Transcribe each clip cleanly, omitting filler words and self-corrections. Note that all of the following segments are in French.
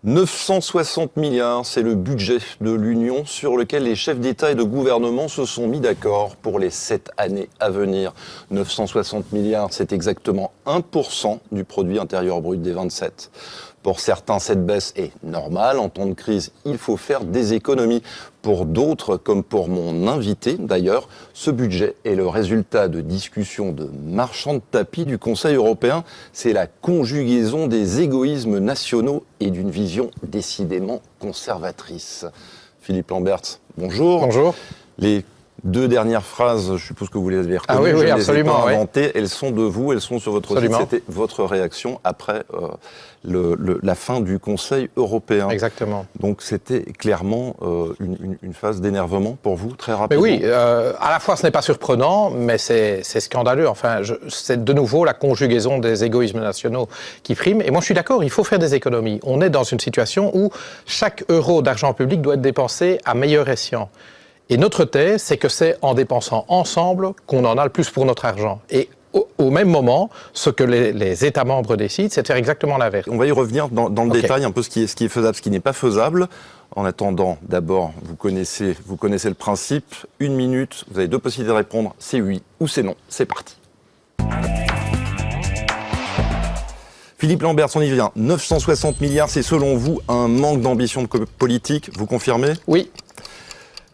960 milliards, c'est le budget de l'Union sur lequel les chefs d'État et de gouvernement se sont mis d'accord pour les 7 années à venir. 960 milliards, c'est exactement 1% du produit intérieur brut des 27. Pour certains, cette baisse est normale. En temps de crise, il faut faire des économies. Pour d'autres, comme pour mon invité d'ailleurs, ce budget est le résultat de discussions de marchands de tapis du Conseil européen. C'est la conjugaison des égoïsmes nationaux et d'une vision décidément conservatrice. Philippe Lamberts, bonjour. Bonjour. Les 2 dernières phrases, je suppose que vous les avez retenues. Ah oui, je absolument. Les ai pas inventées. Elles sont de vous, elles sont sur votre site. Absolument. C'était votre réaction après la fin du Conseil européen. Exactement. Donc c'était clairement une phase d'énervement pour vous, très rapidement. Mais oui, à la fois ce n'est pas surprenant, mais c'est scandaleux. Enfin, c'est de nouveau la conjugaison des égoïsmes nationaux qui prime. Et moi je suis d'accord, il faut faire des économies. On est dans une situation où chaque euro d'argent public doit être dépensé à meilleur escient. Et notre thèse, c'est que c'est en dépensant ensemble qu'on en a le plus pour notre argent. Et au même moment, ce que les États membres décident, c'est de faire exactement l'inverse. On va y revenir dans le détail, un peu ce qui est faisable, ce qui n'est pas faisable. En attendant, d'abord, vous connaissez le principe. 1 minute, vous avez 2 possibilités de répondre, c'est oui ou c'est non. C'est parti. Philippe Lamberts, on y vient. 960 milliards, c'est selon vous un manque d'ambition politique, vous confirmez ? Oui.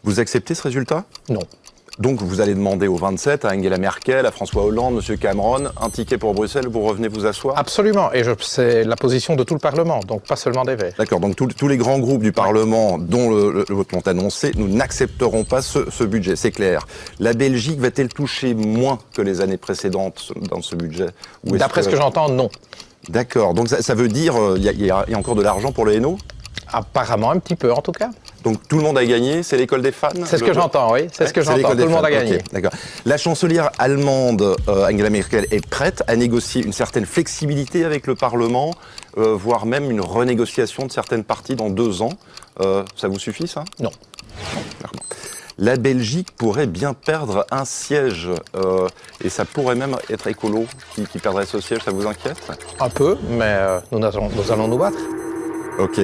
Vous acceptez ce résultat ? Non. Donc vous allez demander aux 27, à Angela Merkel, à François Hollande, M. Cameron, un ticket pour Bruxelles, vous revenez vous asseoir ? Absolument, et c'est la position de tout le Parlement, donc pas seulement des Verts. D'accord, donc tous les grands groupes du Parlement dont le vote l'ont annoncé, nous n'accepterons pas ce budget, c'est clair. La Belgique va-t-elle toucher moins que les années précédentes dans ce budget ? D'après ce que j'entends, non. D'accord, donc ça veut dire qu'il y a encore de l'argent pour le Hainaut ? Apparemment un petit peu en tout cas. Donc tout le monde a gagné, c'est l'école des fans ? C'est ce que j'entends, oui. C'est ce que j'entends, tout le monde a gagné. Okay, d'accord. La chancelière allemande Angela Merkel est prête à négocier une certaine flexibilité avec le Parlement, voire même une renégociation de certaines parties dans 2 ans. Ça vous suffit, ça ? Non. La Belgique pourrait bien perdre un siège, et ça pourrait même être Écolo qui perdrait ce siège, ça vous inquiète ? Un peu, mais nous allons nous battre. Ok.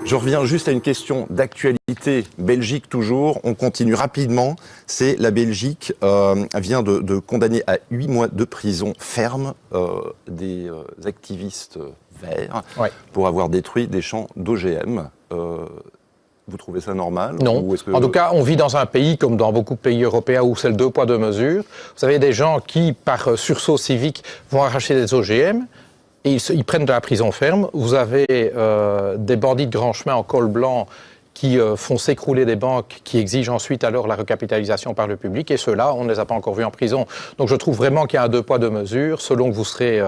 Je reviens juste à une question d'actualité. Belgique toujours, on continue rapidement. C'est la Belgique vient de condamner à 8 mois de prison ferme des activistes verts pour avoir détruit des champs d'OGM. Vous trouvez ça normal ? Non. Ou est-ce que... En tout cas, on vit dans un pays, comme dans beaucoup de pays européens, où c'est le 2 poids 2 mesures. Vous avez des gens qui, par sursaut civique, vont arracher des OGM. Et ils prennent de la prison ferme. Vous avez des bandits de grand chemin en col blanc qui font s'écrouler des banques, qui exigent ensuite alors la recapitalisation par le public. Et ceux-là, on ne les a pas encore vus en prison. Donc je trouve vraiment qu'il y a un 2 poids 2 mesures. Selon que vous serez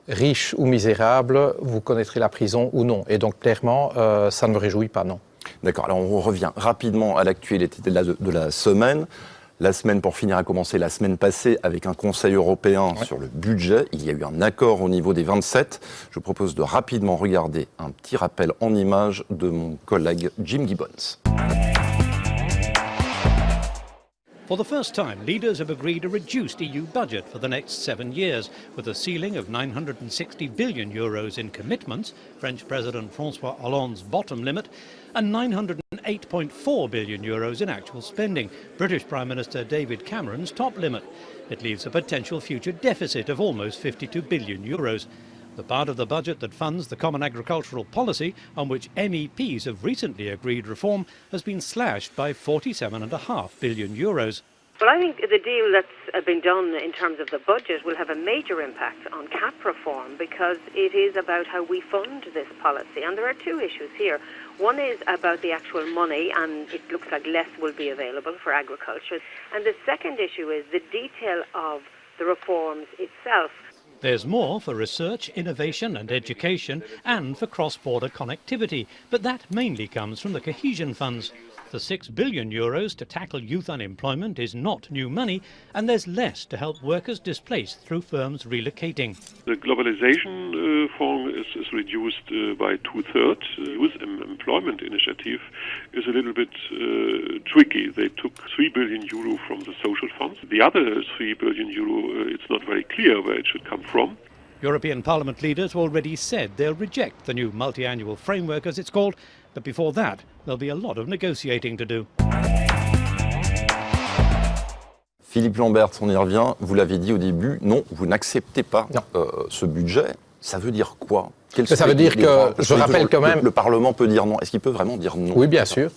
riche ou misérable, vous connaîtrez la prison ou non. Et donc clairement, ça ne me réjouit pas, non. D'accord. Alors on revient rapidement à l'actualité de la semaine. La semaine, pour finir, a commencé la semaine passée avec un Conseil européen sur le budget. Il y a eu un accord au niveau des 27. Je propose de rapidement regarder un petit rappel en images de mon collègue Jim Gibbons. For the first time, leaders have agreed a reduced EU budget for the next 7 years, with a ceiling of €960 billion in commitments, French President François Hollande's bottom limit, and €908.4 billion in actual spending, British Prime Minister David Cameron's top limit. It leaves a potential future deficit of almost €52 billion. The part of the budget that funds the Common Agricultural Policy, on which MEPs have recently agreed reform, has been slashed by €47.5 billion. Well, I think the deal that's been done in terms of the budget will have a major impact on CAP reform because it is about how we fund this policy. And there are 2 issues here. One is about the actual money, and it looks like less will be available for agriculture. And the second issue is the detail of the reforms itself. There's more for research, innovation and education and for cross-border connectivity, but that mainly comes from the cohesion funds. The €6 billion to tackle youth unemployment is not new money, and there's less to help workers displaced through firms relocating. The globalization fund is reduced by 2/3. Youth employment initiative is a little bit tricky. They took €3 billion from the social funds. The other €3 billion, it's not very clear where it should come from. European Parliament leaders have already said they'll reject the new multi-annual framework, as it's called, but before that, there'll be a lot of negotiating to do. Philippe Lamberts, on y revient. Vous l'avez dit au début, non, vous n'acceptez pas ce budget. Ça veut dire quoi? Ça veut dire que, je rappelle quand même... Le Parlement peut dire non. Est-ce qu'il peut vraiment dire non? Oui, bien sûr,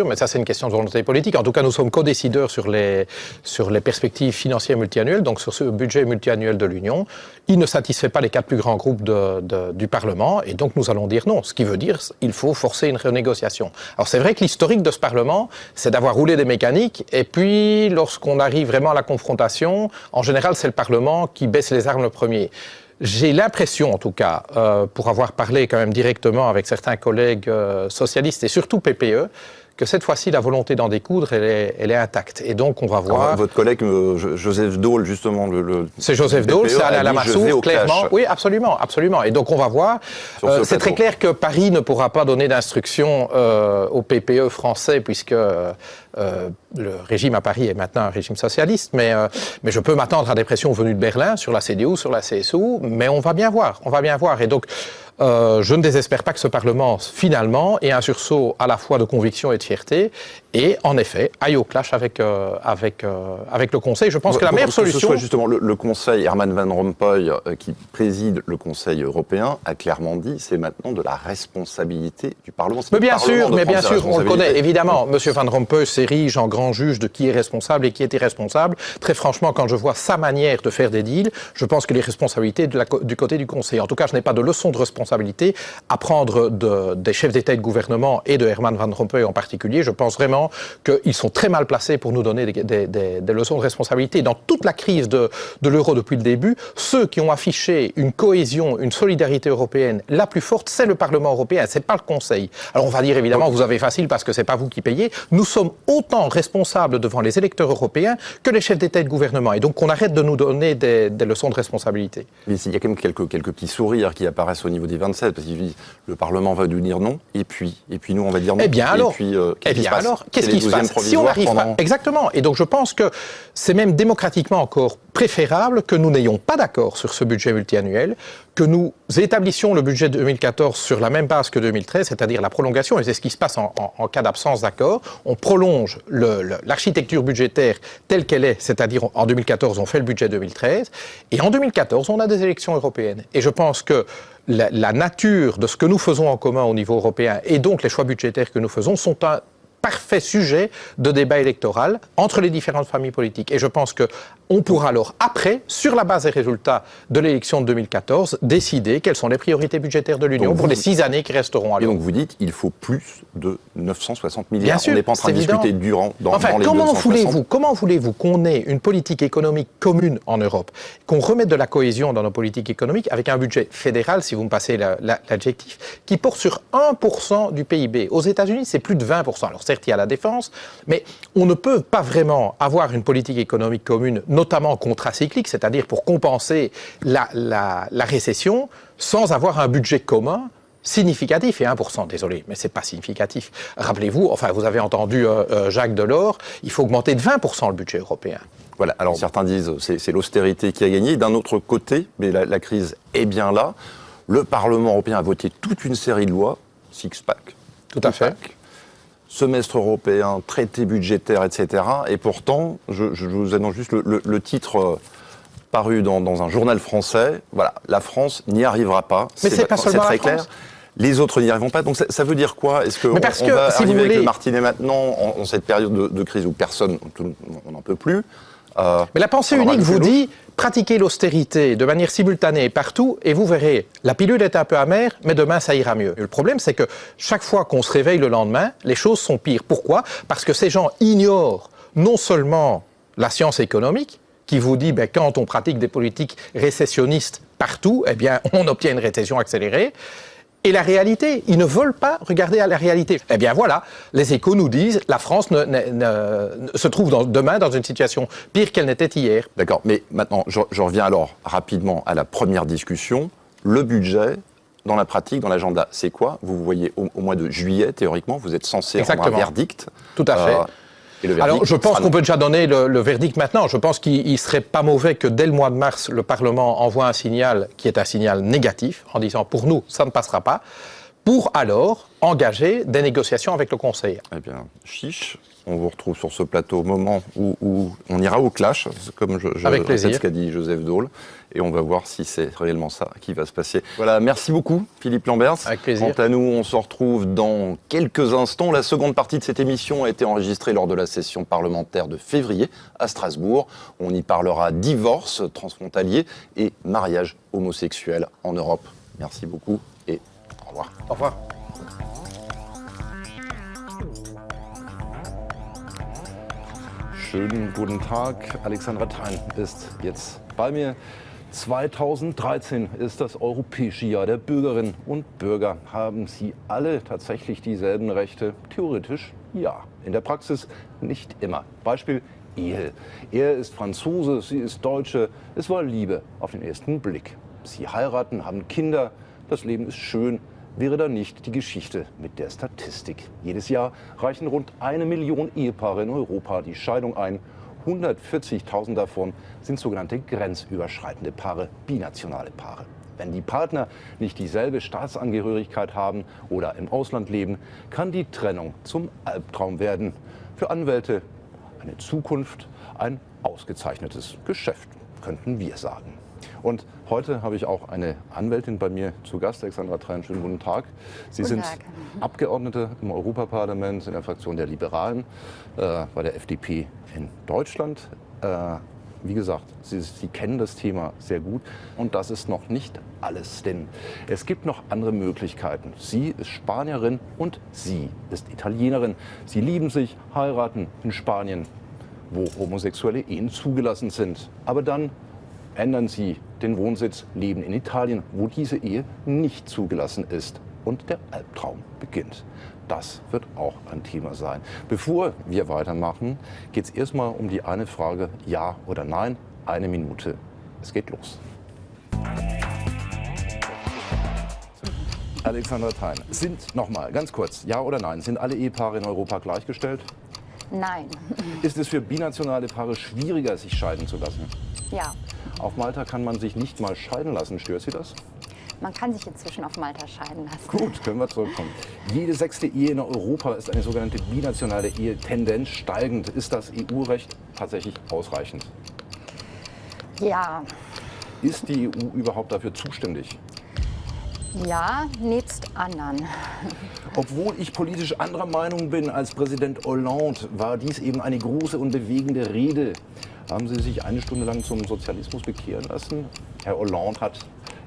mais ça c'est une question de volonté politique. En tout cas, nous sommes co-décideurs sur les perspectives financières multiannuelles, donc sur ce budget multiannuel de l'Union. Il ne satisfait pas les 4 plus grands groupes du Parlement, et donc nous allons dire non. Ce qui veut dire qu'il faut forcer une renégociation. Alors c'est vrai que l'historique de ce Parlement, c'est d'avoir roulé des mécaniques, et puis lorsqu'on arrive vraiment à la confrontation, en général c'est le Parlement qui baisse les armes le premier. J'ai l'impression, en tout cas, pour avoir parlé quand même directement avec certains collègues socialistes et surtout PPE, que cette fois-ci, la volonté d'en découdre, elle est intacte. Et donc, on va voir... Alors, votre collègue Joseph Daul, justement, c'est Joseph Daul, c'est Alain Lamassoure, clairement. Oui, absolument, absolument. Et donc, on va voir... c'est très clair que Paris ne pourra pas donner d'instructions au PPE français, puisque... le régime à Paris est maintenant un régime socialiste, mais je peux m'attendre à des pressions venues de Berlin sur la CDU, sur la CSU, mais on va bien voir, Et donc, je ne désespère pas que ce Parlement, finalement, ait un sursaut à la fois de conviction et de fierté, et en effet, aille au clash avec le Conseil. Je pense que la meilleure solution... Ce soit justement le Conseil, Herman Van Rompuy, qui préside le Conseil européen, a clairement dit, c'est maintenant de la responsabilité du Parlement. Mais bien sûr, on le connaît, évidemment. Monsieur Van Rompuy s'érige en grand juge de qui est responsable et qui est irresponsable. Très franchement, quand je vois sa manière de faire des deals, je pense que les responsabilités du côté du Conseil. En tout cas, je n'ai pas de leçon de responsabilité à prendre des chefs d'État et de gouvernement et de Herman Van Rompuy en particulier. Je pense vraiment qu'ils sont très mal placés pour nous donner des leçons de responsabilité. Dans toute la crise de l'euro depuis le début, ceux qui ont affiché une cohésion, une solidarité européenne la plus forte, c'est le Parlement européen, c'est pas le Conseil. Alors on va dire évidemment, vous avez facile parce que c'est pas vous qui payez. Nous sommes autant responsables devant les électeurs européens que les chefs d'État et de gouvernement. Et donc on arrête de nous donner des leçons de responsabilité. Mais il y a quand même quelques petits sourires qui apparaissent au niveau des 27, parce qu'ils disent le Parlement va nous dire non, et puis nous on va dire non. Eh bien alors, qu'est-ce qui se passe si on n'arrive pas? Exactement. Et donc je pense que c'est même démocratiquement encore préférable que nous n'ayons pas d'accord sur ce budget multiannuel, que nous établissions le budget 2014 sur la même base que 2013, c'est-à-dire la prolongation, et c'est ce qui se passe en cas d'absence d'accord. On prolonge l'architecture budgétaire telle qu'elle est, c'est-à-dire en 2014, on fait le budget 2013, et en 2014, on a des élections européennes. Et je pense que la nature de ce que nous faisons en commun au niveau européen, et donc les choix budgétaires que nous faisons, sont un parfait sujet de débat électoral entre les différentes familles politiques. Et je pense qu'on pourra alors, après, sur la base des résultats de l'élection de 2014, décider quelles sont les priorités budgétaires de l'Union pour les 6 années qui resteront à l'heure. Et donc vous dites qu'il faut plus de 960 milliards. Bien sûr, on n'est pas en train de discuter dans les comment voulez-vous qu'on ait une politique économique commune en Europe, qu'on remette de la cohésion dans nos politiques économiques avec un budget fédéral, si vous me passez l'adjectif, qui porte sur 1% du PIB. Aux États-Unis, c'est plus de 20%. Alors certes, il y a la défense, mais on ne peut pas vraiment avoir une politique économique commune, notamment contracyclique, c'est-à-dire pour compenser la récession, sans avoir un budget commun significatif, et 1%, désolé, mais c'est pas significatif. Rappelez-vous, enfin vous avez entendu Jacques Delors, il faut augmenter de 20% le budget européen. Voilà, alors certains disent c'est l'austérité qui a gagné. D'un autre côté, mais la crise est bien là, le Parlement européen a voté toute une série de lois, six-pack, tout à fait, semestre européen, traité budgétaire, etc. Et pourtant, je vous annonce juste le titre paru dans un journal français. Voilà, la France n'y arrivera pas. Mais c'est pas seulement très clair. Les autres n'y arriveront pas. Donc ça veut dire quoi? Est-ce qu'on va arriver avec le martinet maintenant, en cette période de crise où personne, on n'en peut plus? Mais la pensée unique vous dit, pratiquez l'austérité de manière simultanée partout et vous verrez, la pilule est un peu amère, mais demain ça ira mieux. Le problème c'est que chaque fois qu'on se réveille le lendemain, les choses sont pires. Pourquoi? Parce que ces gens ignorent non seulement la science économique, qui vous dit, quand on pratique des politiques récessionnistes partout, eh bien, on obtient une récession accélérée. Et la réalité, ils ne veulent pas regarder à la réalité. Eh bien voilà, les Échos nous disent la France se trouve demain dans une situation pire qu'elle n'était hier. D'accord, mais maintenant, je reviens alors rapidement à la première discussion. Le budget, dans la pratique, dans l'agenda, c'est quoi? Vous voyez au mois de juillet, théoriquement, vous êtes censé avoir un verdict. Tout à fait. Et le verdict Alors, je pense sera qu'on peut déjà donner le verdict maintenant. Je pense qu'il ne serait pas mauvais que dès le mois de mars, le Parlement envoie un signal qui est un signal négatif, en disant pour nous, ça ne passera pas, pour alors engager des négociations avec le Conseil. Eh bien, chiche, on vous retrouve sur ce plateau au moment où on ira au clash, comme je répète ce qu'a dit Joseph Daul, et on va voir si c'est réellement ça qui va se passer. Voilà, merci beaucoup Philippe Lamberts. Avec plaisir. Quant à nous, on se retrouve dans quelques instants. La seconde partie de cette émission a été enregistrée lors de la session parlementaire de février à Strasbourg. On y parlera divorce transfrontalier et mariage homosexuel en Europe. Merci beaucoup et au revoir. Au revoir. Schönen guten Tag, Alexandra Thein ist jetzt bei mir. 2013 ist das europäische Jahr der Bürgerinnen und Bürger. Haben Sie alle tatsächlich dieselben Rechte? Theoretisch ja, in der Praxis nicht immer. Beispiel Ehe. Er ist Franzose, sie ist Deutsche. Es war Liebe auf den ersten Blick. Sie heiraten, haben Kinder, das Leben ist schön. Wäre da nicht die Geschichte mit der Statistik. Jedes Jahr reichen rund 1 Million Ehepaare in Europa die Scheidung ein. 140.000 davon sind sogenannte grenzüberschreitende Paare, binationale Paare. Wenn die Partner nicht dieselbe Staatsangehörigkeit haben oder im Ausland leben, kann die Trennung zum Albtraum werden. Für Anwälte eine Zukunft, ein ausgezeichnetes Geschäft, könnten wir sagen. Und heute habe ich auch eine Anwältin bei mir zu Gast, Alexandra Thein. Schönen guten Tag. Sie sind Abgeordnete im Europaparlament in der Fraktion der Liberalen bei der FDP in Deutschland. Wie gesagt, Sie kennen das Thema sehr gut und das ist noch nicht alles, denn es gibt noch andere Möglichkeiten. Sie ist Spanierin und sie ist Italienerin. Sie lieben sich, heiraten in Spanien, wo homosexuelle Ehen zugelassen sind. Aber dann ändern Sie den Wohnsitz, leben in Italien, wo diese Ehe nicht zugelassen ist und der Albtraum beginnt. Das wird auch ein Thema sein. Bevor wir weitermachen, geht es erstmal um die eine Frage, ja oder nein. 1 Minute. Es geht los. Alexandra Thein, sind nochmal ganz kurz, ja oder nein, sind alle Ehepaare in Europa gleichgestellt? Nein. Ist es für binationale Paare schwieriger, sich scheiden zu lassen? Ja. Auf Malta kann man sich nicht mal scheiden lassen. Stört Sie das? Man kann sich inzwischen auf Malta scheiden lassen. Gut, können wir zurückkommen. Jede 6. Ehe in Europa ist eine sogenannte binationale Ehe, Tendenz steigend. Ist das EU-Recht tatsächlich ausreichend? Ja. Ist die EU überhaupt dafür zuständig? Ja, nebst anderen. Obwohl ich politisch anderer Meinung bin als Präsident Hollande, war dies eben eine große und bewegende Rede. Haben Sie sich 1 Stunde lang zum Sozialismus bekehren lassen? Herr Hollande hat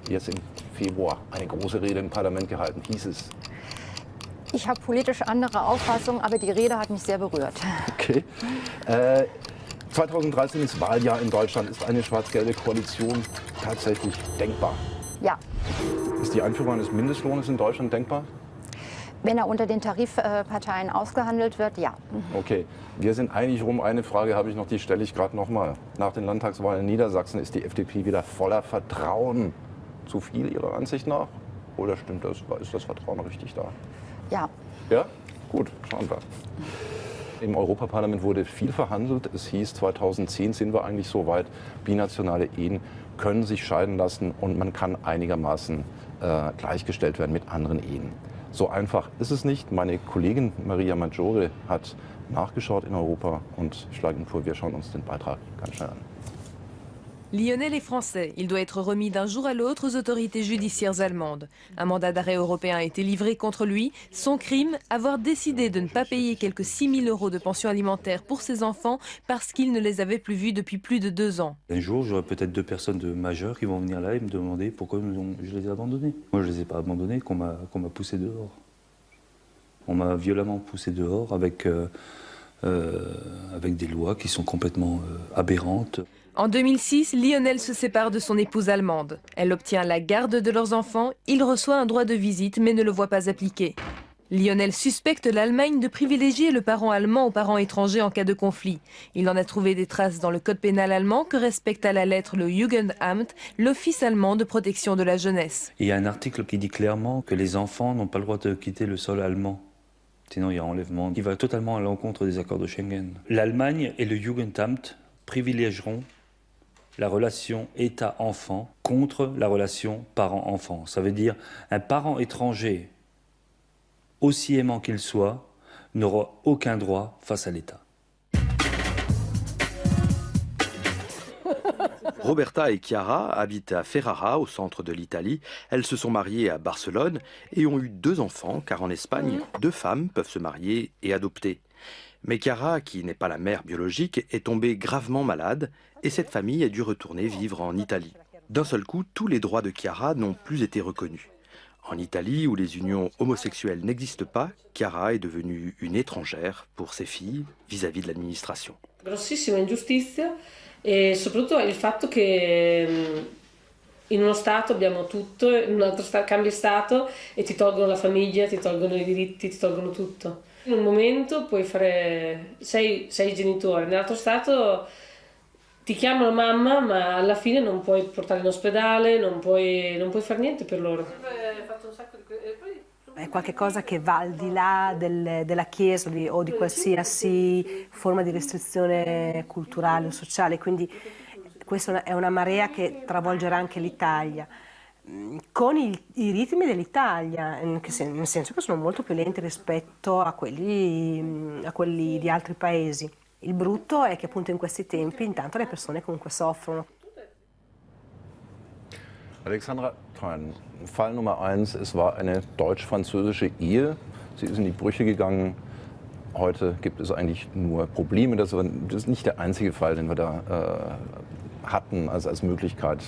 jetzt im Februar eine große Rede im Parlament gehalten, hieß es. Ich habe politisch andere Auffassungen, aber die Rede hat mich sehr berührt. Okay. 2013 ist Wahljahr in Deutschland. Ist eine schwarz-gelbe Koalition tatsächlich denkbar? Ja. Ist die Einführung eines Mindestlohnes in Deutschland denkbar? Wenn er unter den Tarifparteien ausgehandelt wird, ja. Okay, wir sind einig rum. Eine Frage habe ich noch, die stelle ich gerade noch mal. Nach den Landtagswahlen in Niedersachsen ist die FDP wieder voller Vertrauen. Zu viel Ihrer Ansicht nach? Oder stimmt das? Ist das Vertrauen richtig da? Ja. Ja? Gut, schauen wir. Im Europaparlament wurde viel verhandelt. Es hieß, 2010 sind wir eigentlich so weit, binationale Ehen können sich scheiden lassen und man kann einigermaßen gleichgestellt werden mit anderen Ehen. So einfach ist es nicht. Meine Kollegin Maria Maggiore hat nachgeschaut in Europa und ich schlage Ihnen vor, wir schauen uns den Beitrag ganz schnell an. Lionel est français. Il doit être remis d'un jour à l'autre aux autorités judiciaires allemandes. Un mandat d'arrêt européen a été livré contre lui. Son crime, avoir décidé de ne pas payer quelques 6 000 € de pension alimentaire pour ses enfants parce qu'il ne les avait plus vus depuis plus de 2 ans. Un jour, j'aurai peut-être 2 personnes majeures qui vont venir là et me demander pourquoi je les ai abandonnés. Moi, je ne les ai pas abandonnés, qu'on m'a poussé dehors. On m'a violemment poussé dehors avec des lois qui sont complètement aberrantes. En 2006, Lionel se sépare de son épouse allemande. Elle obtient la garde de leurs enfants. Il reçoit un droit de visite mais ne le voit pas appliqué. Lionel suspecte l'Allemagne de privilégier le parent allemand aux parents étrangers en cas de conflit. Il en a trouvé des traces dans le code pénal allemand que respecte à la lettre le Jugendamt, l'office allemand de protection de la jeunesse. Il y a un article qui dit clairement que les enfants n'ont pas le droit de quitter le sol allemand. Sinon, il y a enlèvement qui va totalement à l'encontre des accords de Schengen. L'Allemagne et le Jugendamt privilégieront la relation État-enfant contre la relation parent-enfant. Ça veut dire un parent étranger, aussi aimant qu'il soit, n'aura aucun droit face à l'État. Roberta et Chiara habitent à Ferrara, au centre de l'Italie. Elles se sont mariées à Barcelone et ont eu 2 enfants, car en Espagne, 2 femmes peuvent se marier et adopter. Mais Chiara, qui n'est pas la mère biologique, est tombée gravement malade et cette famille a dû retourner vivre en Italie. D'un seul coup, tous les droits de Chiara n'ont plus été reconnus. En Italie, où les unions homosexuelles n'existent pas, Chiara est devenue une étrangère pour ses filles vis-à-vis de l'administration. Grossissima ingiustizia e soprattutto il fatto che in uno Stato abbiamo tutto, in un altro cambi Stato e ti tolgono la famiglia, ti tolgono i diritti, ti tolgono tutto. In un momento puoi fare, sei genitore, nell'altro Stato ti chiamano mamma, ma alla fine non puoi portarli in ospedale, non puoi fare niente per loro. È qualcosa che va al di là della Chiesa o di qualsiasi forma di restrizione culturale o sociale, quindi questa è una marea che travolgerà anche l'Italia, con i ritmi dell'Italia, nel senso che sono molto più lenti rispetto a quelli di altri paesi. Il brutto è che appunto in questi tempi intanto le persone comunque soffrono. Alexandra, Fall Nummer 1, es war eine deutsch-französische Ehe. Sie ist in die Brüche gegangen. Heute gibt es eigentlich nur Probleme. Das ist nicht der einzige Fall, den wir da hatten als Möglichkeit.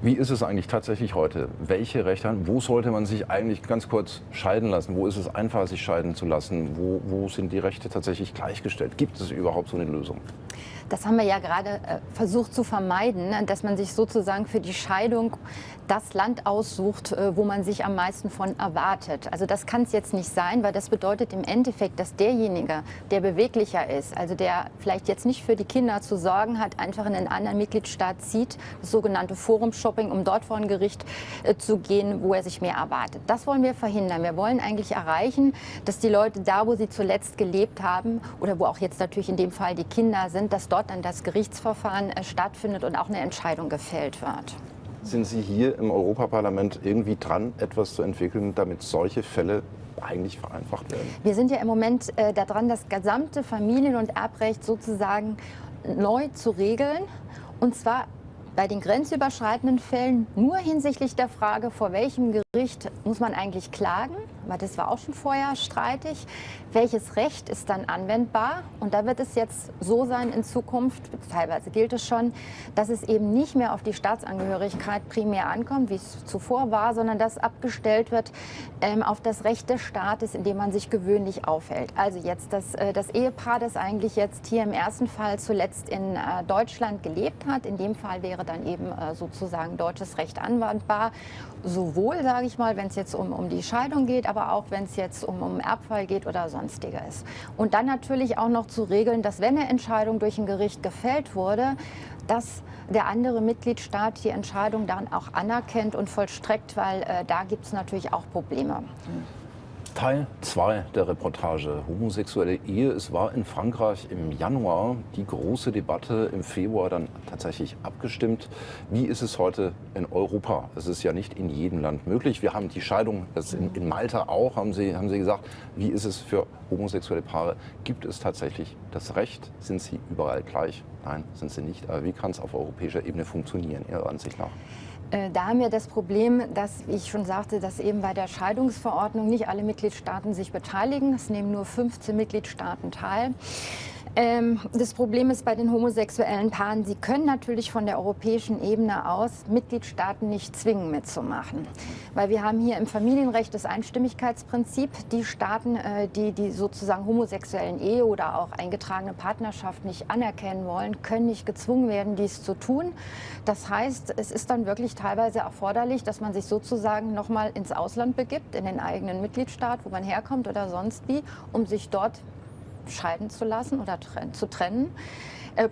Wie ist es eigentlich tatsächlich heute? Welche Rechte haben? Wo sollte man sich eigentlich ganz kurz scheiden lassen? Wo ist es einfacher, sich scheiden zu lassen? Wo sind die Rechte tatsächlich gleichgestellt? Gibt es überhaupt so eine Lösung? Das haben wir ja gerade versucht zu vermeiden, dass man sich sozusagen für die Scheidung das Land aussucht, wo man sich am meisten von erwartet. Also das kann es jetzt nicht sein, weil das bedeutet im Endeffekt, dass derjenige, der beweglicher ist, also der vielleicht jetzt nicht für die Kinder zu sorgen hat, einfach in einen anderen Mitgliedstaat zieht, das sogenannte Forum-Shopping, um dort vor ein Gericht zu gehen, wo er sich mehr erwartet. Das wollen wir verhindern. Wir wollen eigentlich erreichen, dass die Leute da, wo sie zuletzt gelebt haben oder wo auch jetzt natürlich in dem Fall die Kinder sind, dass dort dann das Gerichtsverfahren stattfindet und auch eine Entscheidung gefällt wird. Sind Sie hier im Europaparlament irgendwie dran, etwas zu entwickeln, damit solche Fälle eigentlich vereinfacht werden? Wir sind ja im Moment daran, das gesamte Familien- und Erbrecht sozusagen neu zu regeln. Und zwar bei den grenzüberschreitenden Fällen nur hinsichtlich der Frage, vor welchem Gericht muss man eigentlich klagen, weil das war auch schon vorher streitig. Welches Recht ist dann anwendbar? Und da wird es jetzt so sein in Zukunft, teilweise gilt es schon, dass es eben nicht mehr auf die Staatsangehörigkeit primär ankommt, wie es zuvor war, sondern dass abgestellt wird auf das Recht des Staates, in dem man sich gewöhnlich aufhält. Also jetzt das Ehepaar, das eigentlich jetzt hier im ersten Fall zuletzt in Deutschland gelebt hat, in dem Fall wäre dann eben sozusagen deutsches Recht anwendbar, sowohl, sage ich mal, wenn es jetzt um die Scheidung geht, aber auch wenn es jetzt um Erbfall geht oder Sonstiges. Und dann natürlich auch noch zu regeln, dass wenn eine Entscheidung durch ein Gericht gefällt wurde, dass der andere Mitgliedstaat die Entscheidung dann auch anerkennt und vollstreckt, weil da gibt es natürlich auch Probleme. Teil 2 der Reportage, homosexuelle Ehe. Es war in Frankreich im Januar die große Debatte, im Februar dann tatsächlich abgestimmt. Wie ist es heute in Europa? Es ist ja nicht in jedem Land möglich. Wir haben die Scheidung, das in Malta auch, haben Sie gesagt. Wie ist es für homosexuelle Paare? Gibt es tatsächlich das Recht? Sind sie überall gleich? Nein, sind sie nicht. Aber wie kann es auf europäischer Ebene funktionieren, Ihrer Ansicht nach? Da haben wir das Problem, dass, wie ich schon sagte, dass eben bei der Scheidungsverordnung nicht alle Mitgliedstaaten sich beteiligen. Es nehmen nur 15 Mitgliedstaaten teil. Das Problem ist bei den homosexuellen Paaren, sie können natürlich von der europäischen Ebene aus Mitgliedstaaten nicht zwingen mitzumachen. Weil wir haben hier im Familienrecht das Einstimmigkeitsprinzip. Die Staaten, die sozusagen homosexuellen Ehe oder auch eingetragene Partnerschaft nicht anerkennen wollen, können nicht gezwungen werden, dies zu tun. Das heißt, es ist dann wirklich teilweise erforderlich, dass man sich sozusagen nochmal ins Ausland begibt, in den eigenen Mitgliedstaat, wo man herkommt oder sonst wie, um sich dort scheiden zu lassen oder zu trennen.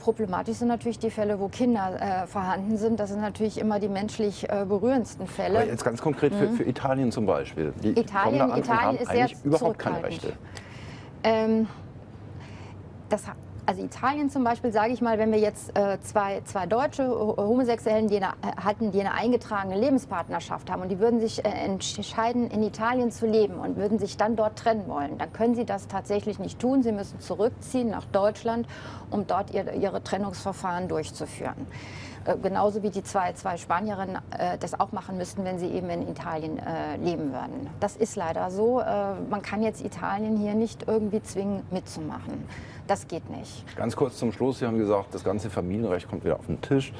Problematisch sind natürlich die Fälle, wo Kinder vorhanden sind. Das sind natürlich immer die menschlich berührendsten Fälle. Aber jetzt ganz konkret für Italien zum Beispiel. Die kommen da an und haben ist eigentlich sehr überhaupt keine Rechte. Also Italien zum Beispiel, sage ich mal, wenn wir jetzt zwei deutsche Homosexuellen hatten, die eine eingetragene Lebenspartnerschaft haben und die würden sich entscheiden, in Italien zu leben und würden sich dann dort trennen wollen, dann können sie das tatsächlich nicht tun. Sie müssen zurückziehen nach Deutschland, um dort ihre Trennungsverfahren durchzuführen. Genauso wie die zwei Spanierinnen das auch machen müssten, wenn sie eben in Italien leben würden. Das ist leider so. Man kann jetzt Italien hier nicht irgendwie zwingen, mitzumachen. Das geht nicht. Ganz kurz zum Schluss. Sie haben gesagt, das ganze Familienrecht kommt wieder auf den Tisch.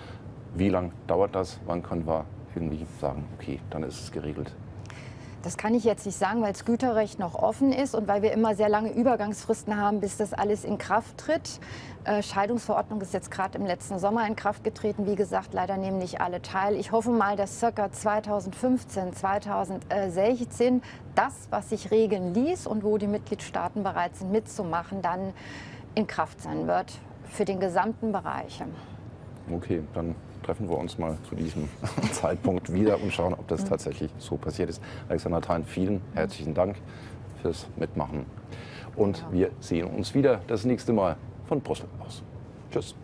Wie lange dauert das? Wann können wir irgendwie sagen, okay, dann ist es geregelt? Das kann ich jetzt nicht sagen, weil das Güterrecht noch offen ist und weil wir immer sehr lange Übergangsfristen haben, bis das alles in Kraft tritt. Scheidungsverordnung ist jetzt gerade im letzten Sommer in Kraft getreten. Wie gesagt, leider nehmen nicht alle teil. Ich hoffe mal, dass ca. 2015, 2016 das, was sich regeln ließ und wo die Mitgliedstaaten bereit sind mitzumachen, dann in Kraft sein wird für den gesamten Bereich. Okay, dann treffen wir uns mal zu diesem Zeitpunkt wieder und schauen, ob das tatsächlich so passiert ist. Alexandra Thein, vielen herzlichen Dank fürs Mitmachen. Und wir sehen uns wieder das nächste Mal von Brüssel aus. Tschüss.